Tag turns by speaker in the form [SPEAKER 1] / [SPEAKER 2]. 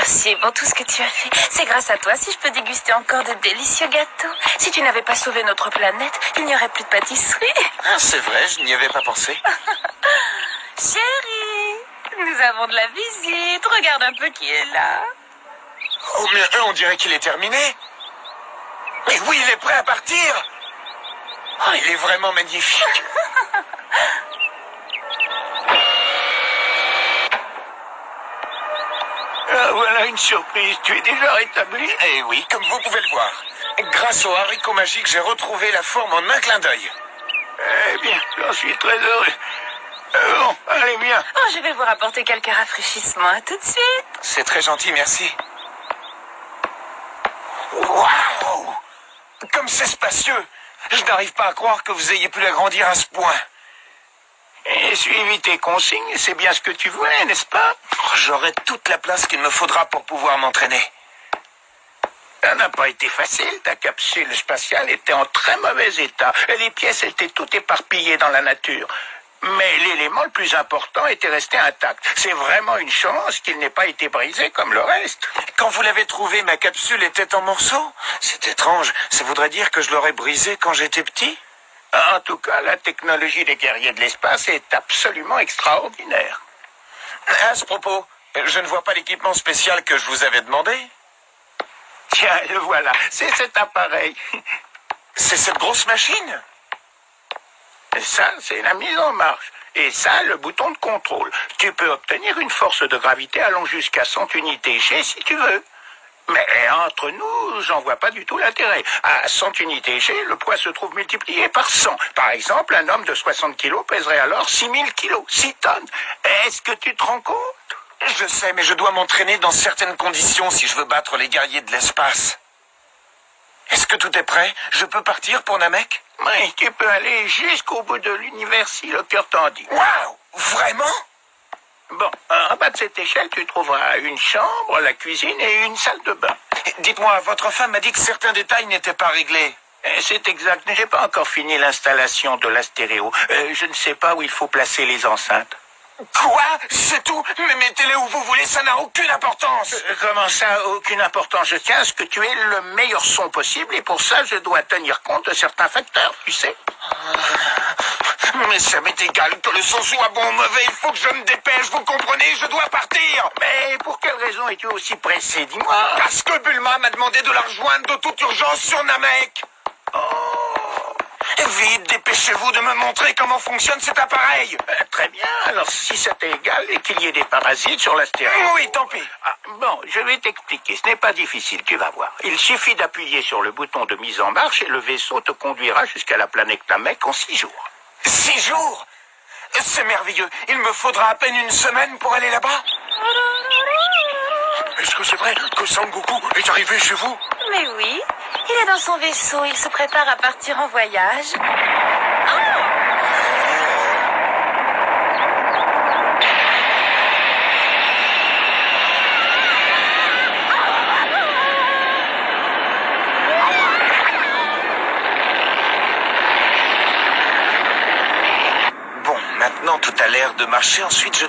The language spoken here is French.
[SPEAKER 1] Merci pour tout ce que tu as fait. C'est grâce à toi si je peux déguster encore de délicieux gâteaux. Si tu n'avais pas sauvé notre planète, il n'y aurait plus de pâtisserie.
[SPEAKER 2] Ah, c'est vrai, je n'y avais pas pensé.
[SPEAKER 1] Chérie, nous avons de la visite. Regarde un peu qui est là.
[SPEAKER 2] Oh, mais on dirait qu'il est terminé. Mais oui, il est prêt à partir. Oh, il est vraiment magnifique.
[SPEAKER 3] Ah, voilà une surprise, tu es déjà rétabli?
[SPEAKER 2] Eh oui, comme vous pouvez le voir. Grâce au haricot magique, j'ai retrouvé la forme en un clin d'œil.
[SPEAKER 3] Eh bien, j'en suis très heureux. Bon, allez, viens.
[SPEAKER 1] Oh, je vais vous rapporter quelques rafraîchissements. À tout de suite.
[SPEAKER 2] C'est très gentil, merci. Waouh! Comme c'est spacieux! Je n'arrive pas à croire que vous ayez pu l'agrandir à ce point.
[SPEAKER 3] Et suivi tes consignes, c'est bien ce que tu voulais, n'est-ce pas?
[SPEAKER 2] Oh, j'aurai toute la place qu'il me faudra pour pouvoir m'entraîner.
[SPEAKER 3] Ça n'a pas été facile, ta capsule spatiale était en très mauvais état. Les pièces étaient toutes éparpillées dans la nature. Mais l'élément le plus important était resté intact. C'est vraiment une chance qu'il n'ait pas été brisé comme le reste.
[SPEAKER 2] Quand vous l'avez trouvé, ma capsule était en morceaux? C'est étrange. Ça voudrait dire que je l'aurais brisée quand j'étais petit?
[SPEAKER 3] En tout cas, la technologie des guerriers de l'espace est absolument extraordinaire.
[SPEAKER 2] À ce propos, je ne vois pas l'équipement spécial que je vous avais demandé.
[SPEAKER 3] Tiens, le voilà. C'est cet appareil.
[SPEAKER 2] C'est cette grosse machine?
[SPEAKER 3] Ça, c'est la mise en marche. Et ça, le bouton de contrôle. Tu peux obtenir une force de gravité allant jusqu'à 100 unités G si tu veux. Mais entre nous, j'en vois pas du tout l'intérêt. À 100 unités G, le poids se trouve multiplié par 100. Par exemple, un homme de 60 kilos pèserait alors 6000 kilos, 6 tonnes. Est-ce que tu te rends compte?
[SPEAKER 2] Je sais, mais je dois m'entraîner dans certaines conditions si je veux battre les guerriers de l'espace. Est-ce que tout est prêt? Je peux partir pour Namek?
[SPEAKER 3] Oui, tu peux aller jusqu'au bout de l'univers si le cœur t'en dit.
[SPEAKER 2] Waouh! Vraiment?
[SPEAKER 3] Bon, en bas de cette échelle, tu trouveras une chambre, la cuisine et une salle de bain.
[SPEAKER 2] Dites-moi, votre femme m'a dit que certains détails n'étaient pas réglés.
[SPEAKER 3] C'est exact, mais j'ai pas encore fini l'installation de la stéréo. Je ne sais pas où il faut placer les enceintes.
[SPEAKER 2] Quoi? C'est tout? Mais mettez-les où vous voulez, ça n'a aucune importance.
[SPEAKER 3] Comment ça, aucune importance? Je tiens à ce que tu aies le meilleur son possible et pour ça, je dois tenir compte de certains facteurs, tu sais.
[SPEAKER 2] Mais ça m'est égal que le son soit bon ou mauvais, il faut que je me dépêche, vous comprenez? Je dois partir.
[SPEAKER 3] Mais pour quelle raison es-tu aussi pressé, dis-moi?
[SPEAKER 2] Parce que Bulma m'a demandé de la rejoindre de toute urgence sur Namek.
[SPEAKER 3] Oh.
[SPEAKER 2] Vite, dépêchez-vous de me montrer comment fonctionne cet appareil.
[SPEAKER 3] Très bien, alors si ça t'est égal et qu'il y ait des parasites sur la stéréo...
[SPEAKER 2] Oui, tant pis.
[SPEAKER 3] Bon, je vais t'expliquer, ce n'est pas difficile, tu vas voir. Il suffit d'appuyer sur le bouton de mise en marche et le vaisseau te conduira jusqu'à la planète Namek en 6 jours.
[SPEAKER 2] 6 jours? C'est merveilleux. Il me faudra à peine une semaine pour aller là-bas. Est-ce que c'est vrai que Sangoku est arrivé chez vous?
[SPEAKER 1] Mais oui, il est dans son vaisseau. Il se prépare à partir en voyage.
[SPEAKER 2] Bon, maintenant tout a l'air de marcher. Ensuite, je